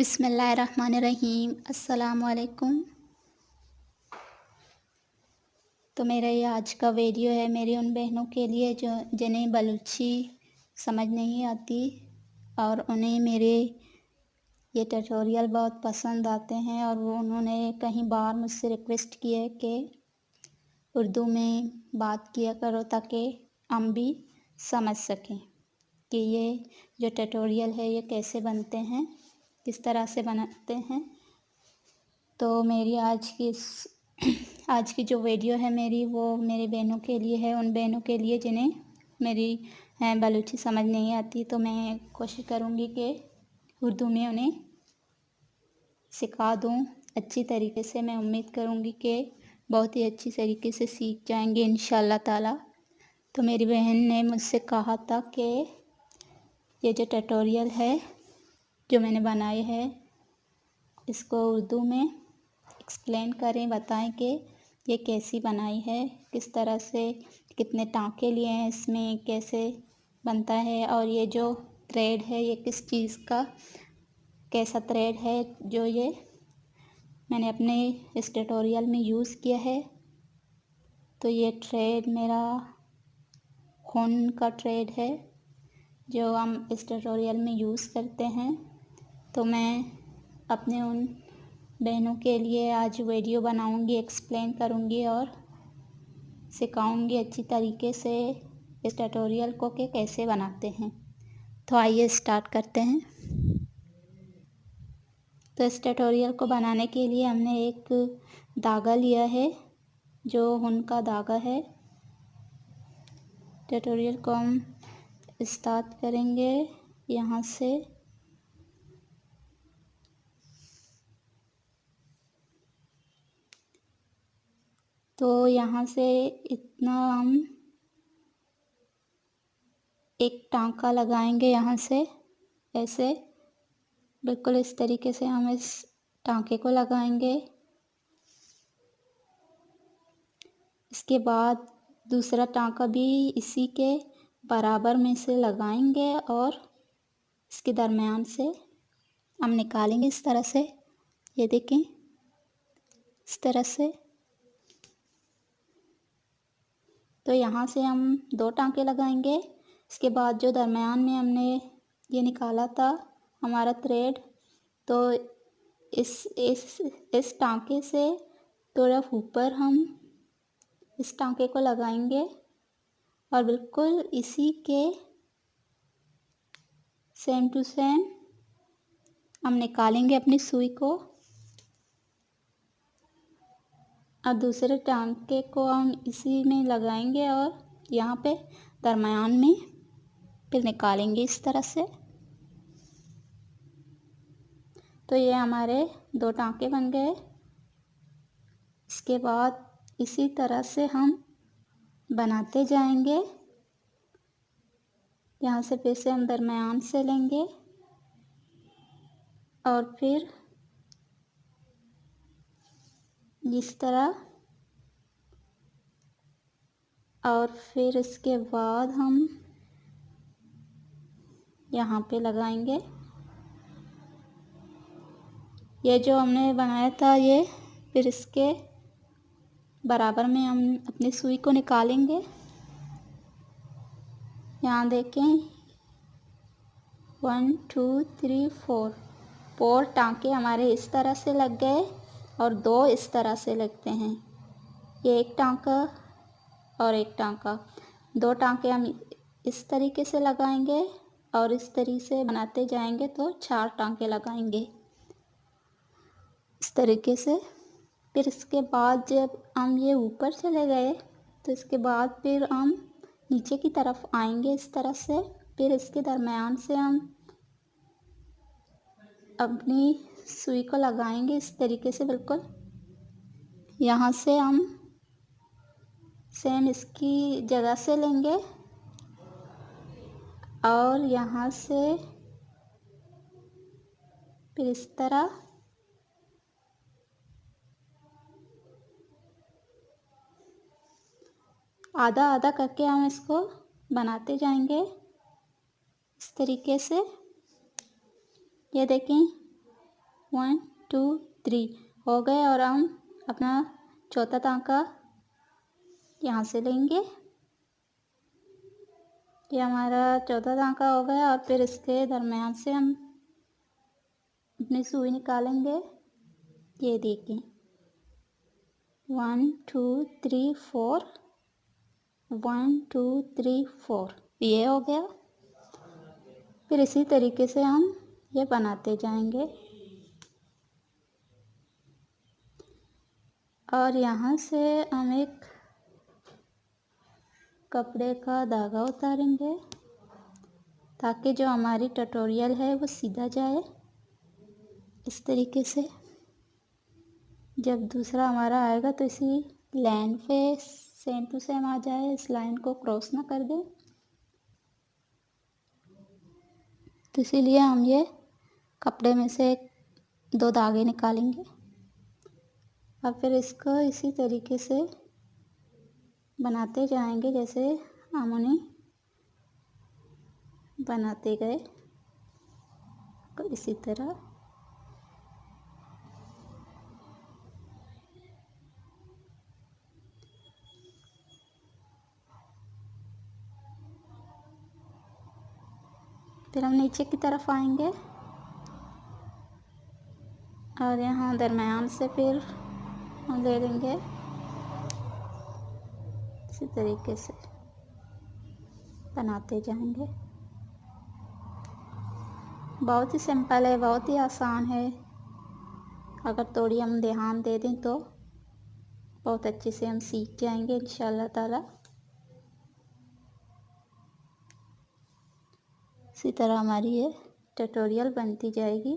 बिस्मिल्लाहिर्रहमानिर्रहीम। अस्सलाम वालेकुम। तो मेरा ये आज का वीडियो है मेरी उन बहनों के लिए जो जिन्हें बलूची समझ नहीं आती और उन्हें मेरे ये ट्यूटोरियल बहुत पसंद आते हैं और वो उन्होंने कहीं बार मुझसे रिक्वेस्ट की है कि उर्दू में बात किया करो ताकि हम भी समझ सकें कि ये जो ट्यूटोरियल है ये कैसे बनते हैं, किस तरह से बनाते हैं। तो मेरी आज की जो वीडियो है मेरी वो मेरी बहनों के लिए है, उन बहनों के लिए जिन्हें मेरी बलूची समझ नहीं आती। तो मैं कोशिश करूँगी कि उर्दू में उन्हें सिखा दूँ अच्छी तरीके से। मैं उम्मीद करूँगी कि बहुत ही अच्छी तरीके से सीख जाएंगे इंशाअल्लाह ताला। तो मेरी बहन ने मुझसे कहा था कि ये जो ट्यूटोरियल है जो मैंने बनाए है इसको उर्दू में एक्सप्लेन करें, बताएं कि ये कैसी बनाई है, किस तरह से, कितने टाँके लिए हैं इसमें, कैसे बनता है और ये जो थ्रेड है ये किस चीज़ का, कैसा थ्रेड है जो ये मैंने अपने इस ट्यूटोरियल में यूज़ किया है। तो ये थ्रेड मेरा खून का थ्रेड है जो हम इस ट्यूटोरियल में यूज़ करते हैं। तो मैं अपने उन बहनों के लिए आज वीडियो बनाऊंगी, एक्सप्लेन करूंगी और सिखाऊंगी अच्छी तरीके से इस ट्यूटोरियल को कि कैसे बनाते हैं। तो आइए स्टार्ट करते हैं। तो इस ट्यूटोरियल को बनाने के लिए हमने एक धागा लिया है जो ऊन का धागा है। ट्यूटोरियल को हम स्टार्ट करेंगे यहाँ से। तो यहाँ से इतना हम एक टांका लगाएंगे, यहाँ से ऐसे बिल्कुल इस तरीके से हम इस टांके को लगाएंगे। इसके बाद दूसरा टांका भी इसी के बराबर में से लगाएंगे और इसके दरमियान से हम निकालेंगे इस तरह से। ये देखें इस तरह से। तो यहाँ से हम 2 टांके लगाएंगे। इसके बाद जो दरमियान में हमने ये निकाला था हमारा थ्रेड, तो इस टांके से थोड़ा ऊपर हम इस टांके को लगाएंगे और बिल्कुल इसी के सेम टू सेम हम निकालेंगे अपनी सुई को और दूसरे टांके को हम इसी में लगाएंगे और यहाँ पे दरमियान में फिर निकालेंगे इस तरह से। तो ये हमारे 2 टांके बन गए। इसके बाद इसी तरह से हम बनाते जाएंगे। यहाँ से फिर से हम दरमियान से लेंगे और फिर इस तरह, और फिर इसके बाद हम यहाँ पे लगाएंगे। ये जो हमने बनाया था ये फिर इसके बराबर में हम अपनी सुई को निकालेंगे। यहाँ देखें 1 2 3 4 टांके हमारे इस तरह से लग गए और 2 इस तरह से लगते हैं। ये एक टांका और एक टांका, 2 टांके हम इस तरीके से लगाएंगे और इस तरीके से बनाते जाएंगे तो 4 टांके लगाएंगे इस तरीके से। फिर इसके बाद जब हम ये ऊपर चले गए तो इसके बाद फिर हम नीचे की तरफ आएंगे इस तरह से। फिर इसके दरमियान से हम अपनी सुई को लगाएंगे इस तरीके से बिल्कुल। यहाँ से हम सेम इसकी जगह से लेंगे और यहाँ से फिर इस तरह आधा आधा करके हम इसको बनाते जाएंगे इस तरीके से। ये देखें 1 2 3 हो गए। और हम अपना चौथा टाँका यहाँ से लेंगे। ये हमारा चौथा टाँका हो गया। और फिर इसके दरम्यान से हम अपनी सुई निकालेंगे। ये देखिए 1 2 3 4 1 2 3 4 ये हो गया। फिर इसी तरीके से हम ये बनाते जाएंगे। और यहाँ से हम एक कपड़े का धागा उतारेंगे ताकि जो हमारी ट्यूटोरियल है वो सीधा जाए। इस तरीके से जब दूसरा हमारा आएगा तो इसी लाइन पे सेम टू सेम आ जाए, इस लाइन को क्रॉस ना कर दे। तो इसीलिए हम ये कपड़े में से 2 धागे निकालेंगे। और फिर इसको इसी तरीके से बनाते जाएंगे जैसे हम उन्हें बनाते गए। तो इसी तरह फिर हम नीचे की तरफ आएंगे और यहाँ दरम्यान से फिर हम ले लेंगे इसी तरीके से बनाते जाएंगे। बहुत ही सिंपल है, बहुत ही आसान है। अगर थोड़ी हम ध्यान दे दें तो बहुत अच्छे से हम सीख जाएंगे इंशाल्लाह ताला। इसी तरह हमारी ये ट्यूटोरियल बनती जाएगी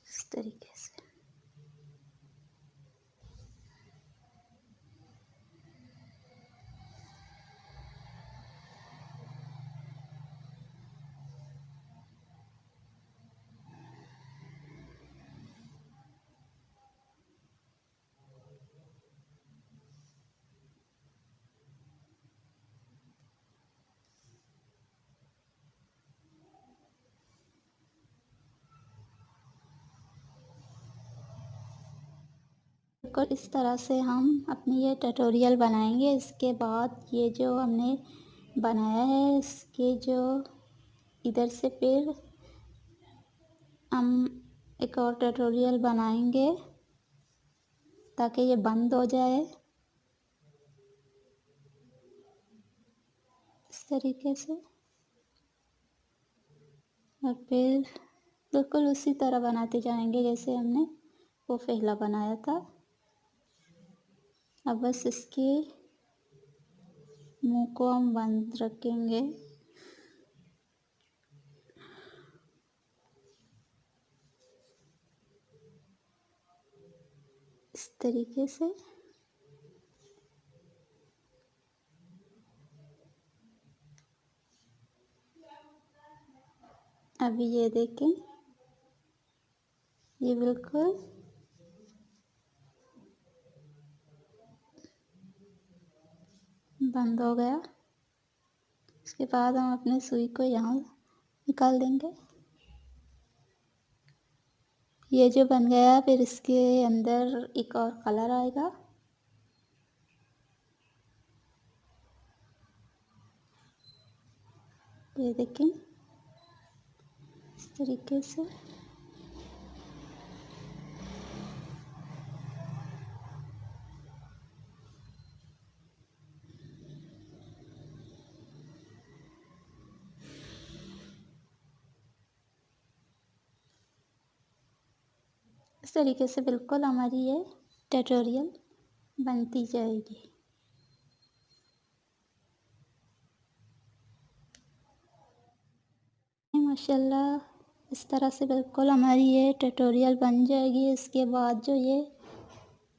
इस तरीके से। बिल्कुल इस तरह से हम अपनी ये ट्यूटोरियल बनाएंगे। इसके बाद ये जो हमने बनाया है इसके जो इधर से फिर हम एक और ट्यूटोरियल बनाएंगे ताकि ये बंद हो जाए इस तरीके से। और फिर बिल्कुल उसी तरह बनाते जाएंगे जैसे हमने वो पहला बनाया था। अब बस इसके मुंह को हम बंद रखेंगे इस तरीके से। अभी ये देखें ये बिल्कुल बंद हो गया। इसके बाद हम अपने सुई को यहाँ निकाल देंगे। ये जो बन गया फिर इसके अंदर एक और कलर आएगा। ये देखें इस तरीके से। इस तरीके से बिल्कुल हमारी ये ट्यूटोरियल बनती जाएगी। माशाल्लाह इस तरह से बिल्कुल हमारी ये ट्यूटोरियल बन जाएगी। इसके बाद जो ये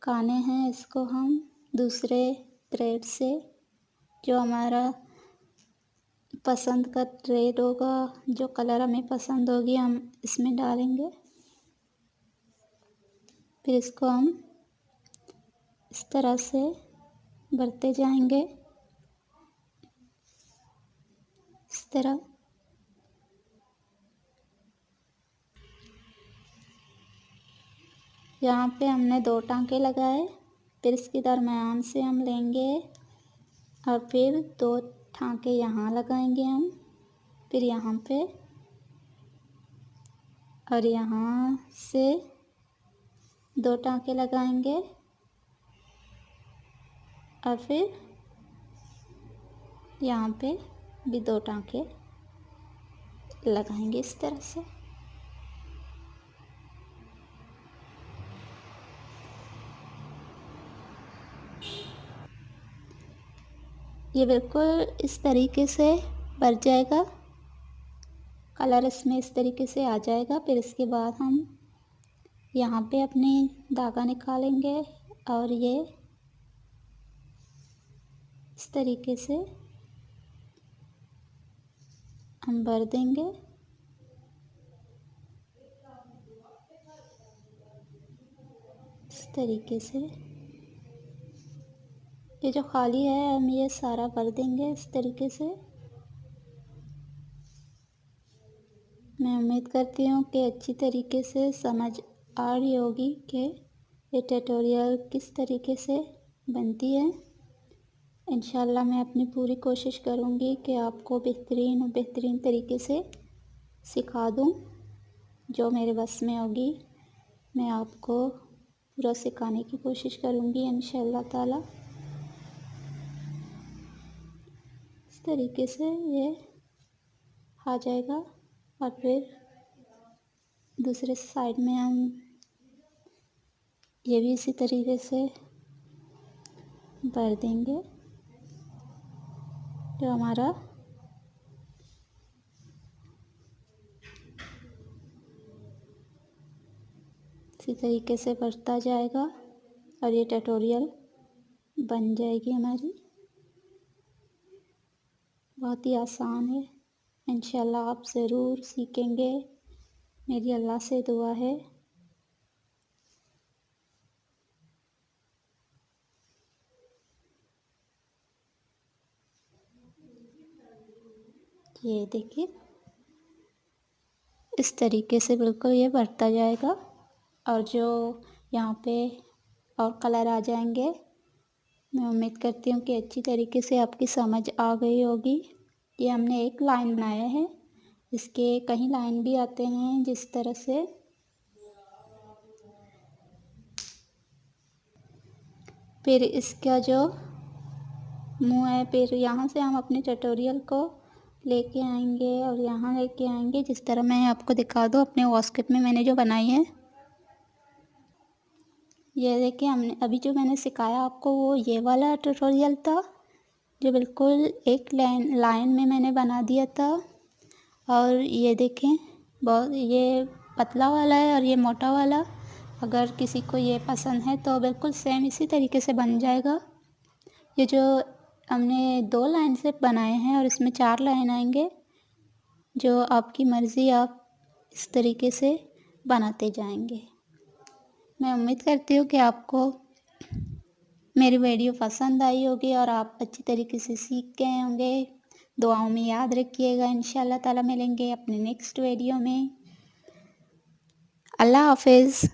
खाने हैं इसको हम दूसरे थ्रेड से जो हमारा पसंद का थ्रेड होगा, जो कलर हमें पसंद होगी हम इसमें डालेंगे। फिर इसको हम इस तरह से भरते जाएंगे इस तरह। यहाँ पे हमने 2 टांके लगाए, फिर इसके दरमियान से हम लेंगे और फिर 2 टांके यहाँ लगाएंगे हम, फिर यहाँ पे और यहाँ से 2 टांके लगाएंगे और फिर यहाँ पे भी 2 टांके लगाएंगे इस तरह से। ये बिल्कुल इस तरीके से भर जाएगा, कलर इसमें इस तरीके से आ जाएगा। फिर इसके बाद हम यहाँ पे अपनी धागा निकालेंगे और ये इस तरीके से हम भर देंगे। इस तरीके से ये जो खाली है हम ये सारा भर देंगे इस तरीके से। मैं उम्मीद करती हूँ कि अच्छी तरीके से समझ आ रही होगी कि ये ट्यूटोरियल किस तरीके से बनती है। इंशाल्लाह मैं अपनी पूरी कोशिश करूँगी कि आपको बेहतरीन तरीके से सिखा दूँ। जो मेरे बस में होगी मैं आपको पूरा सिखाने की कोशिश करूँगी इंशाल्लाह ताला। इस तरीके से ये आ जाएगा और फिर दूसरे साइड में हम ये भी इसी तरीके से भर देंगे। जो हमारा इसी तरीके से बढ़ता जाएगा और ये ट्यूटोरियल बन जाएगी हमारी। बहुत ही आसान है, इंशाल्लाह आप ज़रूर सीखेंगे, मेरी अल्लाह से दुआ है। ये देखिए इस तरीके से बिल्कुल ये बढ़ता जाएगा और जो यहाँ पे और कलर आ जाएंगे। मैं उम्मीद करती हूँ कि अच्छी तरीके से आपकी समझ आ गई होगी। ये हमने एक लाइन बनाया है, इसके कई लाइन भी आते हैं जिस तरह से। फिर इसका जो मुंह है, फिर यहाँ से हम अपने ट्यूटोरियल को लेके आएंगे और यहाँ लेके आएंगे जिस तरह मैं आपको दिखा दूँ अपने वास्केट में मैंने जो बनाई है। ये देखिए हमने अभी जो मैंने सिखाया आपको वो ये वाला ट्यूटोरियल था जो बिल्कुल एक लाइन में मैंने बना दिया था। और ये देखें बहुत ये पतला वाला है और ये मोटा वाला। अगर किसी को ये पसंद है तो बिल्कुल सेम इसी तरीके से बन जाएगा। ये जो हमने 2 लाइन से बनाए हैं और इसमें 4 लाइन आएंगे, जो आपकी मर्ज़ी आप इस तरीके से बनाते जाएंगे। मैं उम्मीद करती हूँ कि आपको मेरी वीडियो पसंद आई होगी और आप अच्छी तरीके से सीख गए होंगे। दुआओं में याद रखिएगा। इंशाल्लाह ताला मिलेंगे अपने नेक्स्ट वीडियो में। अल्लाह हाफिज़।